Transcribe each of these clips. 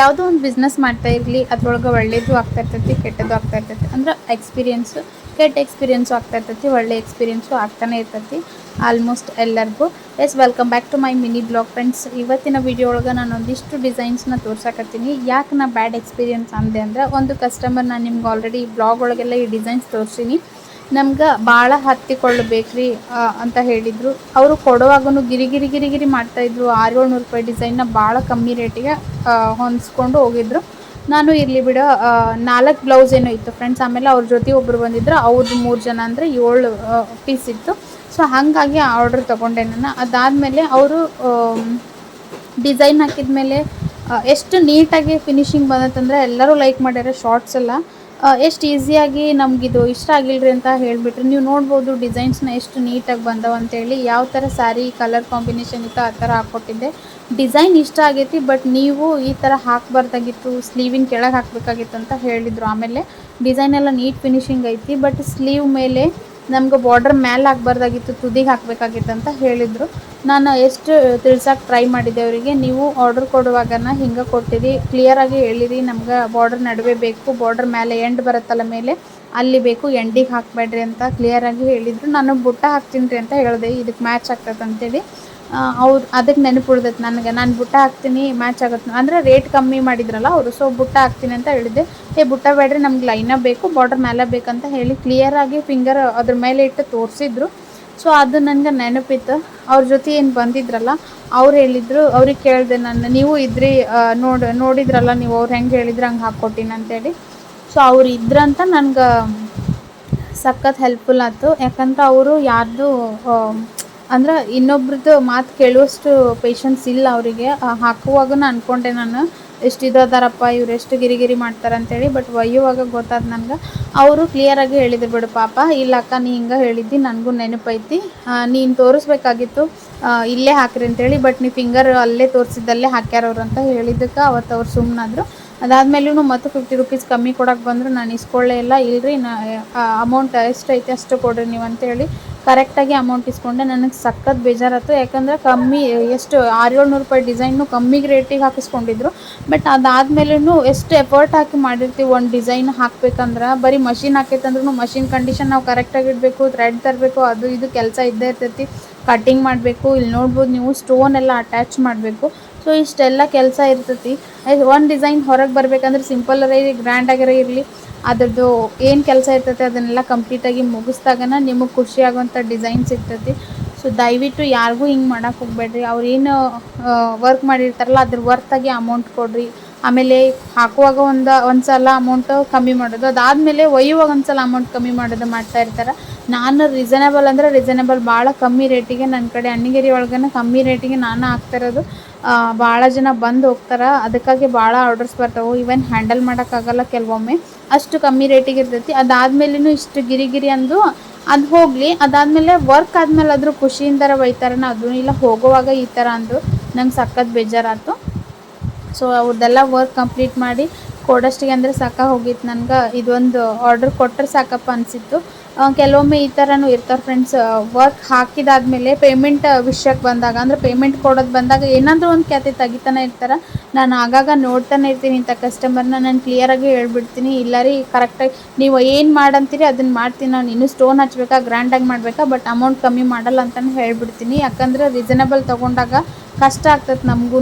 ಯಾವುದೋ ಒಂದು ಬಿಸ್ನೆಸ್ ಮಾಡ್ತಾ ಇರಲಿ ಅದ್ರೊಳಗೆ ಒಳ್ಳೇದು ಆಗ್ತಾ ಇರ್ತೈತಿ, ಕೆಟ್ಟದ್ದು ಆಗ್ತಾ ಇರ್ತೈತಿ. ಅಂದ್ರೆ ಎಕ್ಸ್ಪೀರಿಯೆನ್ಸು, ಕೆಟ್ಟ ಎಕ್ಸ್ಪೀರಿಯೆನ್ಸು ಆಗ್ತಾ ಇರ್ತೈತಿ, ಒಳ್ಳೆ ಎಕ್ಸ್ಪೀರಿಯೆನ್ಸು ಆಗ್ತಾನೆ ಇರ್ತೈತಿ ಆಲ್ಮೋಸ್ಟ್ ಎಲ್ಲರಿಗೂ. Welcome back to my mini blog friends. ಇವತ್ತಿನ ವಿಡಿಯೋ ಒಳಗೆ ನಾನು ಒಂದಿಷ್ಟು ಡಿಸೈನ್ಸ್ನ ತೋರ್ಸಕತ್ತೀನಿ. ಯಾಕೆ ನಾ ಬ್ಯಾಡ್ ಎಕ್ಸ್ಪೀರಿಯೆನ್ಸ್ ಅಂದೆ ಅಂದ್ರೆ, ಒಂದು ಕಸ್ಟಮರ್ ನಾನು ನಿಮ್ಗೆ ಆಲ್ರೆಡಿ ಬ್ಲಾಗ್ ಒಳಗೆಲ್ಲ ಈ ಡಿಸೈನ್ಸ್ ತೋರಿಸೀನಿ. ನಮ್ಗೆ ಭಾಳ ಹತ್ತಿಕೊಳ್ಳಬೇಕ್ರಿ ಅಂತ ಹೇಳಿದರು. ಅವರು ಕೊಡುವಾಗೂ ಗಿರಿ ಮಾಡ್ತಾಯಿದ್ರು. 600-700 ರೂಪಾಯಿ ಡಿಸೈನ್ನ ಭಾಳ ಕಮ್ಮಿ ರೇಟಿಗೆ ಹೊಂದಿಸ್ಕೊಂಡು ಹೋಗಿದ್ರು. ನಾನು ಇರಲಿ ಬಿಡು, 4 ಬ್ಲೌಸ್ ಏನೋ ಇತ್ತು ಫ್ರೆಂಡ್ಸ್. ಆಮೇಲೆ ಅವ್ರ ಜೊತೆ ಒಬ್ಬರು ಬಂದಿದ್ರು, ಅವ್ರದ್ದು 3 ಜನ ಅಂದರೆ 7 ಪೀಸ್ ಇತ್ತು. ಸೊ ಹಾಗಾಗಿ ಆರ್ಡ್ರ್ ತೊಗೊಂಡೆ ನಾನು. ಅದಾದಮೇಲೆ ಅವರು ಡಿಸೈನ್ ಹಾಕಿದ ಮೇಲೆ ಎಷ್ಟು ನೀಟಾಗಿ ಫಿನಿಶಿಂಗ್ ಬಂದತ್ತಂದರೆ ಎಲ್ಲರೂ ಲೈಕ್ ಮಾಡ್ಯಾರ. ಶಾರ್ಟ್ಸ್ ಎಲ್ಲ ಎಷ್ಟು ಈಸಿಯಾಗಿ ನಮಗಿದು ಇಷ್ಟ ಆಗಿಲ್ಲರಿ ಅಂತ ಹೇಳಿಬಿಟ್ರಿ. ನೀವು ನೋಡ್ಬೋದು ಡಿಸೈನ್ಸ್ನ ಎಷ್ಟು ನೀಟಾಗಿ ಬಂದವು ಅಂತೇಳಿ. ಯಾವ ಥರ ಸ್ಯಾರಿ ಕಲರ್ ಕಾಂಬಿನೇಷನ್ ಇತ್ತು ಆ ಥರ ಹಾಕ್ಕೊಟ್ಟಿದ್ದೆ. ಡಿಸೈನ್ ಇಷ್ಟ ಆಗೈತಿ, ಬಟ್ ನೀವು ಈ ಥರ ಹಾಕಬಾರ್ದಾಗಿತ್ತು, ಸ್ಲೀವಿನ ಕೆಳಗೆ ಹಾಕಬೇಕಾಗಿತ್ತು ಅಂತ ಹೇಳಿದರು. ಆಮೇಲೆ ಡಿಸೈನ್ ಎಲ್ಲ ನೀಟ್ ಫಿನಿಶಿಂಗ್ ಐತಿ, ಬಟ್ ಸ್ಲೀವ್ ಮೇಲೆ ನಮ್ಗೆ ಬಾರ್ಡರ್ ಮೇಲೆ ಹಾಕಬಾರ್ದಾಗಿತ್ತು, ತುದಿಗೆ ಹಾಕಬೇಕಾಗಿತ್ತು ಅಂತ ಹೇಳಿದರು. ನಾನು ಎಷ್ಟು ತಿಳ್ಸೋಕೆ ಟ್ರೈ ಮಾಡಿದ್ದೆ ಅವರಿಗೆ. ನೀವು ಆರ್ಡರ್ ಕೊಡುವಾಗನ ಹಿಂಗೆ ಕೊಟ್ಟಿರಿ, ಕ್ಲಿಯರಾಗಿ ಹೇಳಿರಿ ನಮ್ಗೆ ಬಾರ್ಡರ್ ನಡುವೆ ಬೇಕು, ಬಾರ್ಡರ್ ಮೇಲೆ ಎಂಡ್ ಬರುತ್ತಲ್ಲ ಮೇಲೆ ಅಲ್ಲಿ ಬೇಕು, ಎಂಡಿಗೆ ಹಾಕಬೇಡ್ರಿ ಅಂತ ಕ್ಲಿಯರಾಗಿ ಹೇಳಿದರು. ನಾನು ಬುಟ್ಟ ಹಾಕ್ತೀನಿ ರೀ ಅಂತ ಹೇಳಿದೆ, ಇದಕ್ಕೆ ಮ್ಯಾಚ್ ಆಗ್ತದೆ ಅಂತೇಳಿ. ಅವ್ರು ಅದಕ್ಕೆ ನೆನಪು ಉಳ್ದೈತೆ ನನಗೆ. ನಾನು ಬುಟ್ಟ ಹಾಕ್ತೀನಿ, ಮ್ಯಾಚ್ ಆಗುತ್ತೆ ಅಂದರೆ ರೇಟ್ ಕಮ್ಮಿ ಮಾಡಿದ್ರಲ್ಲ ಅವರು. ಸೊ ಬುಟ್ಟ ಹಾಕ್ತೀನಿ ಅಂತ ಹೇಳಿದ್ದೆ. ಬುಟ್ಟ ಬೇಡ್ರಿ, ನಮ್ಗೆ ಲೈನ ಬೇಕು, ಬಾರ್ಡರ್ ಮೇಲೆ ಬೇಕಂತ ಹೇಳಿ ಕ್ಲಿಯರಾಗಿ ಫಿಂಗರ್ ಅದ್ರ ಮೇಲೆ ಇಟ್ಟು ತೋರಿಸಿದ್ರು. ಸೊ ಅದು ನನಗೆ ನೆನಪಿತ್ತು. ಅವ್ರ ಜೊತೆ ಏನು ಬಂದಿದ್ರಲ್ಲ ಅವ್ರು ಹೇಳಿದರು. ಅವ್ರಿಗೆ ಕೇಳಿದೆ ನಾನು, ನೀವು ಇದ್ರಿ ನೋಡಿದ್ರಲ್ಲ ನೀವು, ಅವ್ರು ಹೆಂಗೆ ಹೇಳಿದ್ರು ಹಂಗೆ ಹಾಕ್ಕೊಟ್ಟಿನಿ ಅಂತೇಳಿ. ಸೊ ಅವ್ರು ಇದ್ರಂತ ನನಗೆ ಸಖತ್ ಹೆಲ್ಪ್ಫುಲ್ ಆಯ್ತು. ಯಾಕಂದ್ರೆ ಅವರು ಯಾರ್ದು ಅಂದ್ರೆ ಇನ್ನೊಬ್ರದ್ದು ಮಾತು ಕೇಳುವಷ್ಟು ಪೇಷನ್ಸ್ ಇಲ್ಲ ಅವರಿಗೆ. ಹಾಕುವಾಗ ಅಂದ್ಕೊಂಡೆ ನಾನು, ಎಷ್ಟು ಇದಾರಪ್ಪ ಇವ್ರು, ಎಷ್ಟು ಗಿರಿಗಿರಿ ಮಾಡ್ತಾರೆ ಅಂತೇಳಿ. ಬಟ್ ಒಯ್ಯುವಾಗ ಗೊತ್ತಾದ ನನಗೆ. ಅವರು ಕ್ಲಿಯರಾಗಿ ಹೇಳಿದ್ರು, ಬಿಡು ಪಾಪ, ಇಲ್ಲಕ್ಕ ನೀ ಹಿಂಗೆ ಹೇಳಿದ್ದಿ ನನಗೂ ನೆನಪೈತಿ, ನೀನು ತೋರಿಸ್ಬೇಕಾಗಿತ್ತು ಇಲ್ಲೇ ಹಾಕ್ರಿ ಅಂತೇಳಿ. ಬಟ್ ನೀವು ಫಿಂಗರ್ ಅಲ್ಲೇ ತೋರಿಸಿದ್ದಲ್ಲೇ ಹಾಕ್ಯಾರವ್ರು ಅಂತ ಹೇಳಿದ್ದಕ್ಕೆ ಅವತ್ತು ಅವ್ರು ಸುಮ್ಮನಾದ್ರು. ಅದಾದಮೇಲೂ ಮತ್ತು 50 ರೂಪೀಸ್ ಕಮ್ಮಿ ಕೊಡೋಕೆ ಬಂದರು. ನಾನು ಇಸ್ಕೊಳ್ಳೇ ಇಲ್ಲ. ಇಲ್ಲರಿ ಅಮೌಂಟ್ ಎಷ್ಟೈತೆ ಅಷ್ಟು ಕೊಡ್ರಿ ನೀವು ಅಂತೇಳಿ ಕರೆಕ್ಟಾಗಿ ಅಮೌಂಟ್ ಇಸ್ಕೊಂಡೆ. ನನಗೆ ಸಖತ್ ಬೇಜಾರಾಯ್ತು. ಯಾಕಂದರೆ ಕಮ್ಮಿ, ಎಷ್ಟು 600-700 ರೂಪಾಯಿ ಡಿಸೈನು ಕಮ್ಮಿಗೆ ರೇಟಿಗೆ ಹಾಕಿಸ್ಕೊಂಡಿದ್ರು. ಬಟ್ ಅದಾದಮೇಲೂ ಎಷ್ಟು ಎಫರ್ಟ್ ಹಾಕಿ ಮಾಡಿರ್ತೀವಿ ಒಂದು ಡಿಸೈನ್ ಹಾಕ್ಬೇಕಂದ್ರೆ. ಬರೀ ಮಷಿನ್ ಹಾಕೈತಂದ್ರೂ ಮಷಿನ್ ಕಂಡೀಷನ್ ನಾವು ಕರೆಕ್ಟಾಗಿ ಇಡಬೇಕು, ಥ್ರೆಡ್ ತರಬೇಕು, ಅದು ಇದು ಕೆಲಸ ಇದ್ದೇ ಇರ್ತೈತಿ. ಕಟ್ಟಿಂಗ್ ಮಾಡಬೇಕು, ಇಲ್ಲಿ ನೋಡ್ಬೋದು ನೀವು ಸ್ಟೋನ್ ಎಲ್ಲ ಅಟ್ಯಾಚ್ ಮಾಡಬೇಕು. ಸೊ ಇಷ್ಟೆಲ್ಲ ಕೆಲಸ ಇರ್ತೈತಿ. ಒಂದು ಡಿಸೈನ್ ಹೊರಗೆ ಬರಬೇಕಂದ್ರೆ ಸಿಂಪಲ್ಲರೇ ಗ್ರ್ಯಾಂಡಾಗಿರೋ ಇರಲಿ, ಅದ್ರದ್ದು ಏನು ಕೆಲಸ ಇರ್ತೈತೆ ಅದನ್ನೆಲ್ಲ ಕಂಪ್ಲೀಟಾಗಿ ಮುಗಿಸ್ದಾಗನ ನಿಮಗೆ ಖುಷಿ ಆಗುವಂಥ ಡಿಸೈನ್ಸ್ ಇರ್ತೈತಿ. ಸೊ ದಯವಿಟ್ಟು ಯಾರಿಗೂ ಹಿಂಗೆ ಮಾಡೋಕೆ ಹೋಗಬೇಡ್ರಿ. ಅವ್ರೇನು ವರ್ಕ್ ಮಾಡಿರ್ತಾರಲ್ಲ ಅದ್ರ ವರ್ತಾಗಿ ಅಮೌಂಟ್ ಕೊಡಿರಿ. ಆಮೇಲೆ ಹಾಕುವಾಗ ಒಂದು ಸಲ ಅಮೌಂಟು ಕಮ್ಮಿ ಮಾಡೋದು, ಅದಾದಮೇಲೆ ಒಯ್ಯುವಾಗ ಒಂದು ಸಲ ಅಮೌಂಟ್ ಕಮ್ಮಿ ಮಾಡೋದು ಮಾಡ್ತಾ ಇರ್ತಾರೆ. ನಾನು ರೀಸನೇಬಲ್ ಅಂದರೆ ರೀಸನೇಬಲ್, ಭಾಳ ಕಮ್ಮಿ ರೇಟಿಗೆ ನನ್ನ ಕಡೆ ಅಣ್ಣಿಗೇರಿ ಒಳಗನ ಕಮ್ಮಿ ರೇಟಿಗೆ ನಾನು ಹಾಕ್ತಿರೋದು. ಭಾಳ ಜನ ಬಂದು ಹೋಗ್ತಾರೆ, ಅದಕ್ಕಾಗಿ ಭಾಳ ಆರ್ಡರ್ಸ್ ಬರ್ತಾವೆ. ಈವನ್ ಹ್ಯಾಂಡಲ್ ಮಾಡೋಕ್ಕಾಗಲ್ಲ ಕೆಲವೊಮ್ಮೆ, ಅಷ್ಟು ಕಮ್ಮಿ ರೇಟಿಗೆ ಇರ್ತೈತಿ. ಅದಾದಮೇಲೂ ಇಷ್ಟು ಗಿರಿಗಿರಿ ಅಂದು ಅದು ಹೋಗಲಿ. ಅದಾದಮೇಲೆ ವರ್ಕ್ ಆದಮೇಲೆ ಆದರೂ ಖುಷಿಯಿಂದರ ಒಯ್ತಾರನ, ಅದು ಇಲ್ಲ ಹೋಗುವಾಗ ಈ ಥರ ಅಂದು ನಂಗೆ ಸಖತ್ ಬೇಜಾರಾಯ್ತು. ಸೊ ಅವ್ರದ್ದೆಲ್ಲ ವರ್ಕ್ ಕಂಪ್ಲೀಟ್ ಮಾಡಿ ಕೊಡೋಷ್ಟಿಗೆ ಅಂದರೆ ಹೋಗಿತ್ತು ನನಗೆ. ಇದೊಂದು ಆರ್ಡ್ರ್ ಕೊಟ್ಟರೆ ಸಾಕಪ್ಪ ಅನಿಸಿತ್ತು. ಕೆಲವೊಮ್ಮೆ ಈ ಥರನೂ ಇರ್ತಾರೆ ಫ್ರೆಂಡ್ಸ್. ವರ್ಕ್ ಹಾಕಿದಾದಮೇಲೆ ಪೇಮೆಂಟ್ ವಿಷಯಕ್ಕೆ ಬಂದಾಗ, ಅಂದರೆ ಪೇಮೆಂಟ್ ಕೊಡೋದು ಬಂದಾಗ ಏನಾದರೂ ಒಂದು ಖ್ಯಾತಿ ತೆಗಿತಾನೆ ಇರ್ತಾರೆ. ನಾನು ಆಗಾಗ ನೋಡ್ತಾನೆ ಇರ್ತೀನಿ ಇಂಥ ಕಸ್ಟಮರ್ನ. ನಾನು ಕ್ಲಿಯರಾಗಿ ಹೇಳ್ಬಿಡ್ತೀನಿ, ಇಲ್ಲ ರೀ ಕರೆಕ್ಟಾಗಿ ನೀವು ಏನು ಮಾಡಂತೀರಿ ಅದನ್ನು ಮಾಡ್ತೀನಿ. ನಾನು ಇನ್ನೂ ಸ್ಟೋನ್ ಹಚ್ಬೇಕಾ, ಗ್ರ್ಯಾಂಡಾಗಿ ಮಾಡಬೇಕಾ, ಬಟ್ ಅಮೌಂಟ್ ಕಮ್ಮಿ ಮಾಡಲ್ಲ ಅಂತಲೇ ಹೇಳ್ಬಿಡ್ತೀನಿ. ಯಾಕಂದರೆ ರೀಸನೇಬಲ್ ತೊಗೊಂಡಾಗ ಕಷ್ಟ ಆಗ್ತದೆ ನಮಗೂ.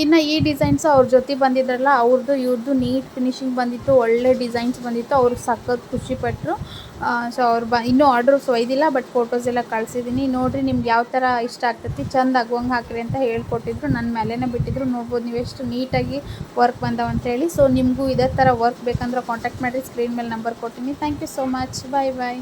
ಇನ್ನು ಈ ಡಿಸೈನ್ಸ್ ಅವ್ರ ಜೊತೆ ಬಂದಿದ್ರಲ್ಲ ಅವ್ರದ್ದು ಇವ್ರದ್ದು ನೀಟ್ ಫಿನಿಶಿಂಗ್ ಬಂದಿತ್ತು, ಒಳ್ಳೆ ಡಿಸೈನ್ಸ್ ಬಂದಿತ್ತು. ಅವ್ರು ಸಖತ್ ಖುಷಿಪಟ್ಟರು. ಸೊ ಅವ್ರು ಇನ್ನೂ ಆರ್ಡರ್ಸ್ ಒಯ್ದಿಲ್ಲ, ಬಟ್ ಫೋಟೋಸ್ ಎಲ್ಲ ಕಳಿಸಿದ್ದೀನಿ. ನೋಡಿರಿ ನಿಮ್ಗೆ ಯಾವ ಥರ ಇಷ್ಟ ಆಗ್ತೈತಿ, ಚೆಂದ ಆಗುವಂಗೆ ಹಾಕ್ರಿ ಅಂತ ಹೇಳ್ಕೊಟ್ಟಿದ್ರು. ನನ್ನ ಮೇಲೇ ಬಿಟ್ಟಿದ್ರು. ನೋಡ್ಬೋದು ನೀವು ಎಷ್ಟು ನೀಟಾಗಿ ವರ್ಕ್ ಬಂದವಂತೇಳಿ. ಸೊ ನಿಮಗೂ ಇದೇ ಥರ ವರ್ಕ್ ಬೇಕಂದ್ರೆ ಕಾಂಟ್ಯಾಕ್ಟ್ ಮಾಡಿರಿ. ಸ್ಕ್ರೀನ್ ಮೇಲೆ ನಂಬರ್ ಕೊಟ್ಟಿನಿ. Thank you so much. Bye bye.